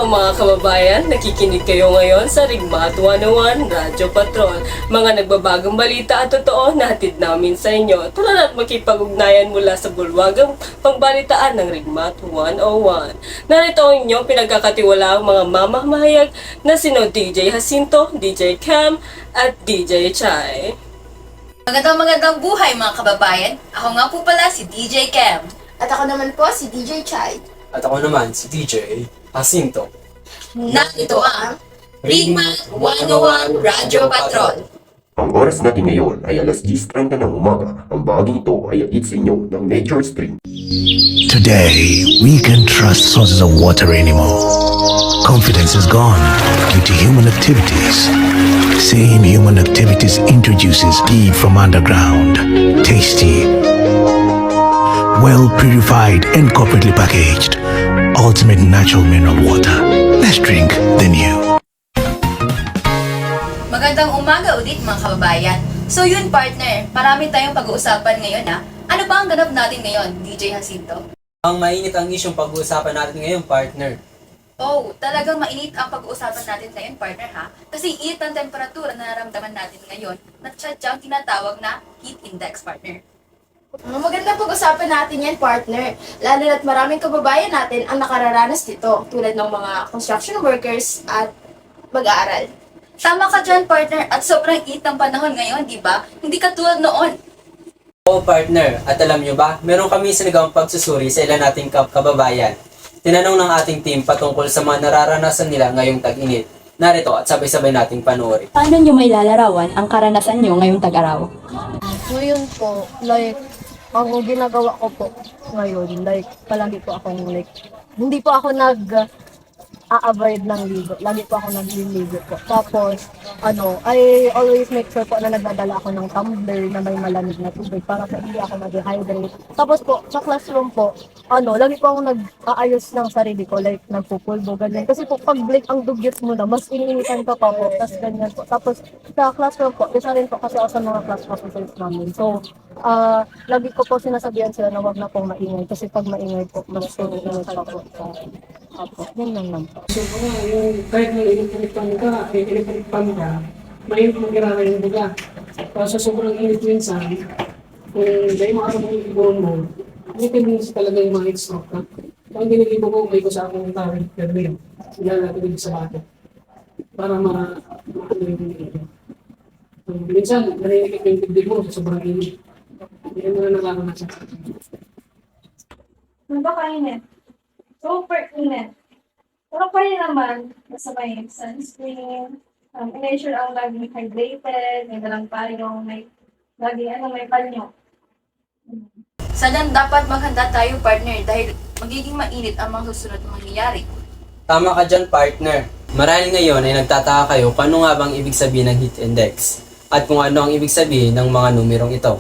mga kababayan, nakikinig kayo ngayon sa Rigmat 101 Radyo Patrol. Mga nagbabagong balita at totoo na hatid namin sa inyo. Tulad at makipag-ugnayan mula sa bulwagang pangbalitaan ng Rigmat 101. Narito ang inyong pinagkakatiwalaang mga mamamahayag na sino DJ Jacinto, DJ Cam at DJ Chai. Magandang buhay mga kababayan. Ako nga po pala si DJ Cam. At ako naman po si DJ Chai. At ako naman si DJ Jacinto. Narito ang Rigmat 101 Radyo Patrol. Ang oras natin ngayon ay alas 10:30 ng umaga. Ang bagong ito ay atid sa inyo ng Nature Stream. Today, we can trust sources of water anymore. Confidence is gone due to human activities. Same human activities introduces deep from underground, tasty, well purified and corporately packaged, ultimate natural mineral water. Let's drink the new. Magandang umaga ulit mga kababayan. So yun partner, marami tayong pag-uusapan ngayon ha. Ano ba ang ganap natin ngayon, DJ Jacinto? Ang mainit ang isyong pag-uusapan natin ngayon, partner. Oh, talagang mainit ang pag-uusapan natin ngayon partner ha. Kasi init ang temperatura na nararamdaman natin ngayon na tsadyang tinatawag na heat index partner. Maganda pag-usapan natin yan, partner. Lalo na't maraming kababayan natin ang nakararanas dito, tulad ng mga construction workers at mag-aaral. Tama ka dyan partner at sobrang init ang panahon ngayon, di ba? Hindi katulad noon. Oo, partner. At alam nyo ba, meron kami sinagawang pagsusuri sa ilan nating kababayan. Tinanong ng ating team patungkol sa mga nararanasan nila ngayong tag-init. Narito at sabay-sabay nating panoorin. Paano nyo may lalarawan ang karanasan nyo ngayong tag-araw? Ngayon po, like, ang ginagawa ko po ngayon, like, palagi po akong, like, hindi po ako avoid ng ligo. Lagi po ako nagliligo po. Tapos, I always make sure po na nagdadala ako ng tumbler na may malamig na tubig para sa hindi ako mag-dehydrate. Tapos po, sa classroom po, lagi po ako nag-aayos ng sarili ko, like, nagpupulbo, ganyan. Kasi po, pag like, ang dugyot mo na, mas iniinitan ka pa po, tapos ganyan po. Tapos, sa classroom po, isa rin po kasi ako sa mga class officers namin. So, lagi ko po sinasabihan sila na wag na pong maingay. Kasi pag maingay po, mas iniinit pa po sa apo. Yan lang po. So, yung kahit may electric fan ka, may magkirara yung buga. Sa sobrang init minsan, kung dahil makasama yung ibon mo, may tendency talaga yung mga heat stroke ka. So, ang ginilibo ko, may ko sa akong tawag, permit. Sila natin sa bato. Para ma-ano yung dito. So, minsan, narinig ko yung tigdig mo sa sobrang init. Hindi mo na nakakanasan. Ano ba kainit? Super init. Pero pa rin naman, nasa may sunscreen, i-measure ang laging hydrated, may dalang payong, may laging may panyo. Sanang dapat maghanda tayo partner dahil magiging mainit ang mga susunod na mangyayari. Tama ka dyan, partner. Marahil ngayon ay nagtataka kayo kung ano nga bang ibig sabihin ng heat index at kung ano ang ibig sabihin ng mga numerong ito.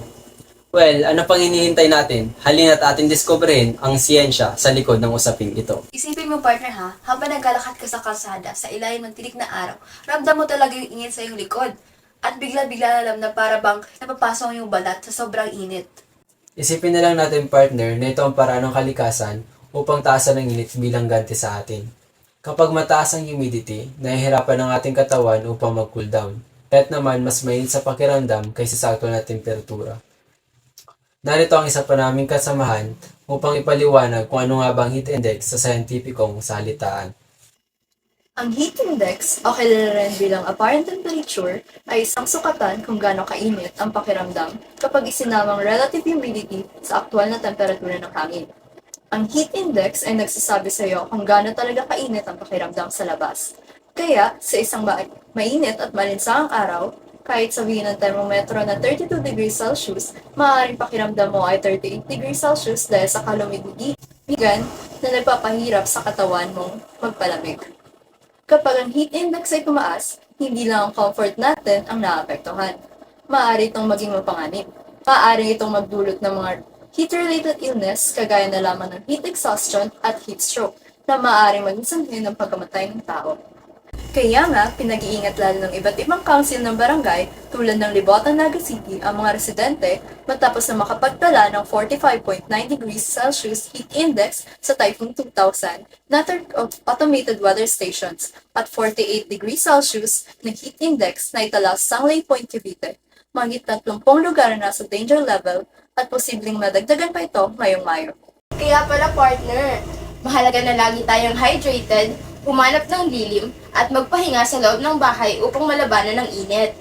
Well, ano pang hinihintay natin? Halina't ating diskubrehin ang siyensya sa likod ng usaping ito. Isipin mo partner ha, habang naglalakad ka sa kalsada sa ilalim ng tirik na araw, ramdam mo talaga yung init sa iyong likod. At bigla-bigla alam na para bang napapasok yung balat sa sobrang init. Isipin na lang natin, partner, na ito ang paraan ng kalikasan upang taasan ng init bilang ganti sa atin. Kapag mataas ang humidity, nahihirapan ang ating katawan upang mag-cool down. Kahit naman mas mainit sa pakiramdam kaysa sa aktual na temperatura. Narito ang isa pa naming kasamahan upang ipaliwanag kung ano nga bang heat index sa scientificong salitaan. Ang heat index, o kilala rin bilang apparent temperature, ay isang sukatan kung gaano kainit ang pakiramdam kapag isinamang relative humidity sa aktual na temperatura ng hangin. Ang heat index ay nagsasabi sa iyo kung gaano talaga kainit ang pakiramdam sa labas. Kaya, sa isang mainit at malinsangang araw, kahit sabihin ng thermometro na 32 degrees Celsius, maaaring pakiramdam mo ay 38 degrees Celsius dahil sa kalumigan na nagpapahirap sa katawan mong magpalamig. Kapag ang heat index ay tumaas, hindi lang ang comfort natin ang naapektuhan. Maaari itong maging mapanganib. Maaari itong magdulot ng mga heat-related illness kagaya na lamang ng heat exhaustion at heat stroke na maaaring maging sanhi ng pagkamatay ng tao. Kaya nga, pinag-iingat lalo ng iba't ibang council ng barangay tulad ng Libotan, Naga City ang mga residente matapos na makapagtala ng 45.9 degrees Celsius heat index sa Typhoon 2000 na automated weather stations at 48 degrees Celsius na heat index na itala sa Sangley Point, Cavite. Mahigit 30 lugar na nasa danger level at posibleng madagdagan pa ito ngayong Mayo. Kaya pala partner, mahalaga na lagi tayong hydrated, humanap ng lilim, at magpahinga sa loob ng bahay upang malabanan ng init.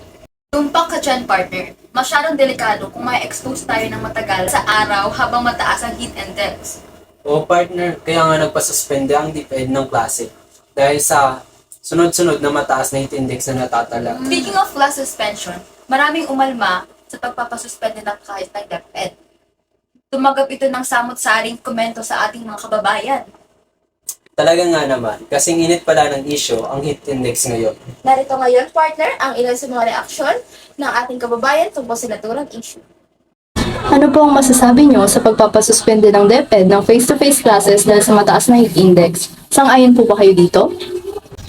Tumpak ka dyan, partner. Masyadong delikado kung may expose tayo ng matagal sa araw habang mataas ang heat index. O partner, kaya nga nagpasuspende ang DepEd ng klase dahil sa sunod-sunod na mataas na heat index na natatala. Speaking of class suspension, maraming umalma sa pagpapasuspende ng kahit ng DepEd. Tumanggap ito ng samot-saring komento sa ating mga kababayan. Talaga nga naman, kasing init pala ng issue ang heat index ngayon. Narito ngayon, partner, ang ilan sa mga reaksyon ng ating kababayan tungkol sa naturang issue. Ano po ang masasabi nyo sa pagpapasuspende ng DepEd ng face-to-face classes dahil sa mataas na heat index? Sang-ayon po ba kayo dito?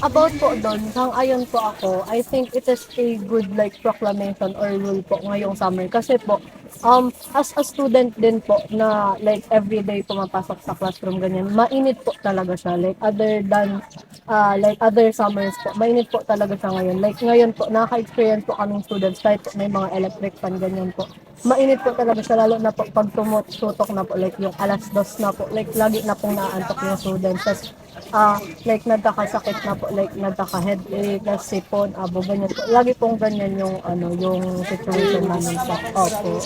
About po doon, sang-ayon po ako, I think it is a good like proclamation or rule po ngayong summer. Kasi po, as a student din po na like everyday pumapasok sa classroom ganyan, mainit po talaga siya. Like other than like other summers po, mainit po talaga siya ngayon. Like ngayon po, nakaka-experience po kaming students kahit po may mga electric fan ganyan po. Mainit po talaga siya, lalo na po pag tumututok na po, like yung alas 2 na po, like lagi na pong naantok yung students. Tas, like nagkakasakit na po, like nagkaka-headache, sipon, abo, ganyan po. Lagi pong ganyan yung, yung situation namin sa opo.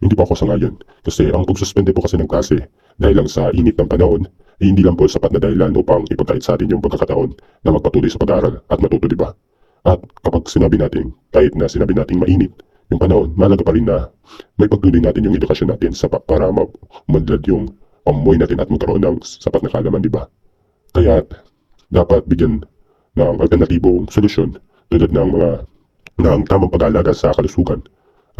Hindi po ako sangayon kasi ang pagsuspende po kasi ng klase dahil lang sa init ng panahon ay hindi lang po sapat na dahilan upang ipagkait sa atin yung pagkakataon na magpatuloy sa pag-aaral at matuto, di ba? At kapag sinabi natin, kahit na sinabi natin mainit yung panahon, mahalaga pa rin na may pagtuloy natin yung edukasyon natin para umadlad yung pamumoy natin at magkaroon ng sapat na kaalaman, di ba? Kaya dapat bigyan ng alternatibong solusyon tulad ng tamang pag-aalaga sa kalusugan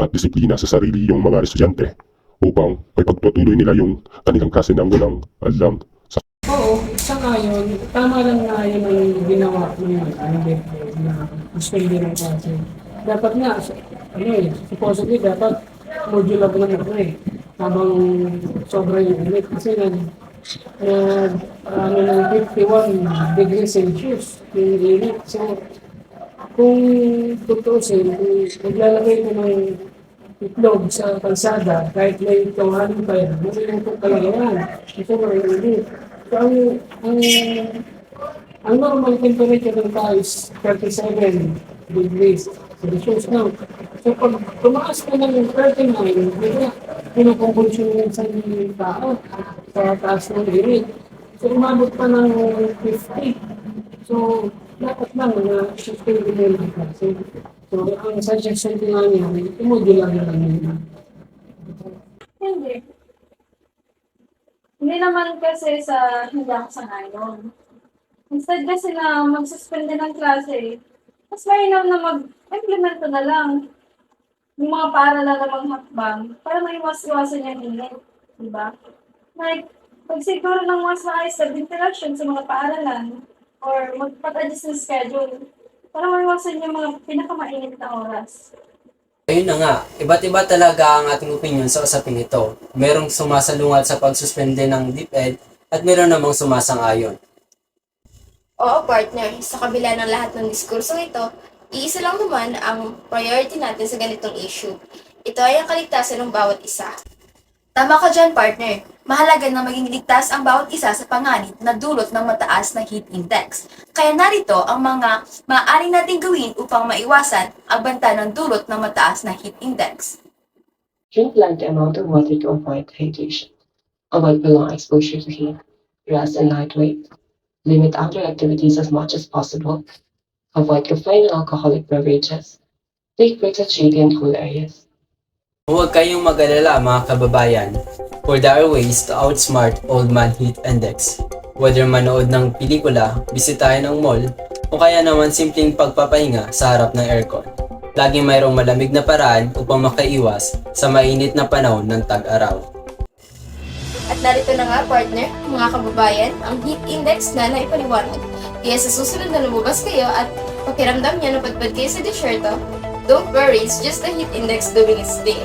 at disiplina sa sarili yung mga estudyante upang may pagpatuloy nila yung kanilang klase ng walang alam. Oo, sa ngayon, tama lang na yun ang ginawa ng DepEd na suspende ng klase. Dapat nga, supposedly dapat modular lang ako habang sobrang init kasi ng 51 degrees Celsius yung init. So, kung tutusin, maglalagay ko ng itlog sa kalsada, kahit may tawahan pa yan, masilungkot talaga yan. Ito mga init. So, ang normal temperature ng tao is 37 degrees Celsius now. So, pag tumaas ka ng 39, pinukumbulsyon yung isang tao sa taas ng init. So, umabot pa ng 50. So, dapat lang na suspend din yung klase. So, ang suggestion ko nga niya, imodular na lang yun. Hindi. Hindi naman kasi hindi ako sangayon. Instead kasi na mag-suspend ng klase, mas mainam na mag-implemento na lang yung mga paaralan na manghakbang para maiwas-iwasan yung init. Diba? Like, pag siguro ng mas maayos na ventilation sa mga paaralan or magpag-adjust ng schedule para maiwasan yung mga pinakamainit na oras. Ayun na nga, iba't iba talaga ang ating opinion sa usaping ito. Merong sumasalungat sa pagsuspende ng DepEd at meron namang sumasang-ayon. Oo, partner, sa kabila ng lahat ng diskursong ito, iisa lang naman ang priority natin sa ganitong issue. Ito ay ang kaligtasan ng bawat isa. Tama ka dyan, partner. Mahalaga na maging ligtas ang bawat isa sa panganib na dulot ng mataas na heat index. Kaya narito ang mga maaari nating gawin upang maiwasan ang banta ng dulot ng mataas na heat index. Drink plenty amount of water to avoid hydration. Avoid prolonged exposure to heat. Rest and hydrate. Limit outdoor activities as much as possible. Avoid caffeine and alcoholic beverages. Take breaks at shady and cool areas. Huwag kayong mag-alala mga kababayan, for there are ways to outsmart Old Man Heat Index. Whether manood ng pelikula, bisitahin ang mall, o kaya naman simpleng pagpapahinga sa harap ng aircon. Laging mayroong malamig na paraan upang makaiwas sa mainit na panahon ng tag-araw. At narito na nga, partner, mga kababayan, ang heat index na naipaliwanag Kaya sa susunod na lumabas kayo at pakiramdam niyo na padpad kayo sa disyerto, don't worry, it's just the heat index doing its thing.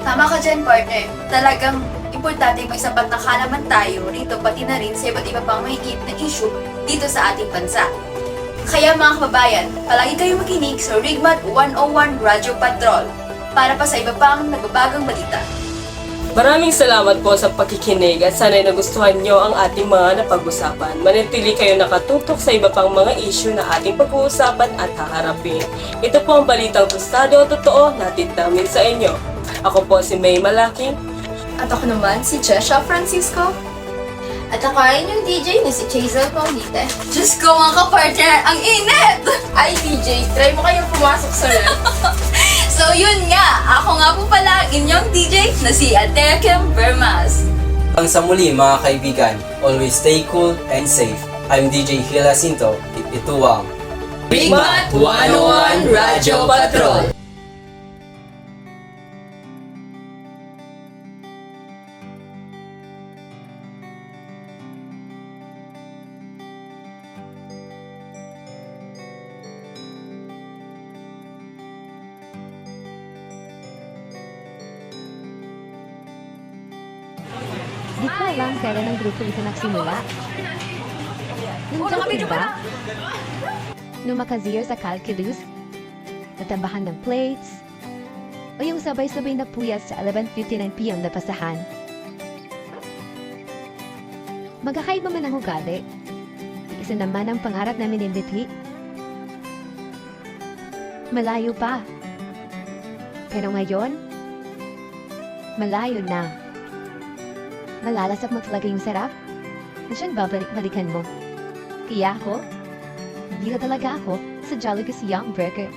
Tama ka dyan, partner. Talagang importante may sapat na kalaman tayo rito pati na rin sa iba't iba pang mahigit na issue dito sa ating bansa. Kaya mga kababayan, palagi kayong makinig sa Rigmat 101 Radyo Patrol para pa sa iba pang nagbabagang balita. Maraming salamat po sa pakikinig at sana'y nagustuhan nyo ang ating mga napag-usapan. Manatili kayo nakatutok sa iba pang mga issue na ating pag-uusapan at haharapin. Ito po ang balitang tostado o totoo natin namin sa inyo. Ako po si May Malaking. At ako naman si Jesha Francisco. At ako ay yung DJ na si Chazel Paulite. Diyos ko mga ka-partner, ang init! Ay DJ, try mo kayong pumasok sa ref. So yun nga, ako nga po pala ang inyong DJ na si Atekem Vermas. Hanggang sa muli mga kaibigan, always stay cool and safe. I'm DJ Hila Sinto, ito ang Rigmat 101 Radyo Patrol. Di ko alam kailan ang grupo ito nagsimula. Nung joke ba? Nung makazero sa calculus? Natambahan ng plates? O yung sabay-sabay na puyat sa 11:59 PM na pasahan? Magkakaiba man ang ugali. Isa naman ang pangarap namin ni Lithi. Malayo pa. Pero ngayon, malayo na. Malalasap mo talaga yung sarap? Na siyang babalik-balikan mo. Kaya ako, hindi na talaga ako sa Jollibee Young Burger.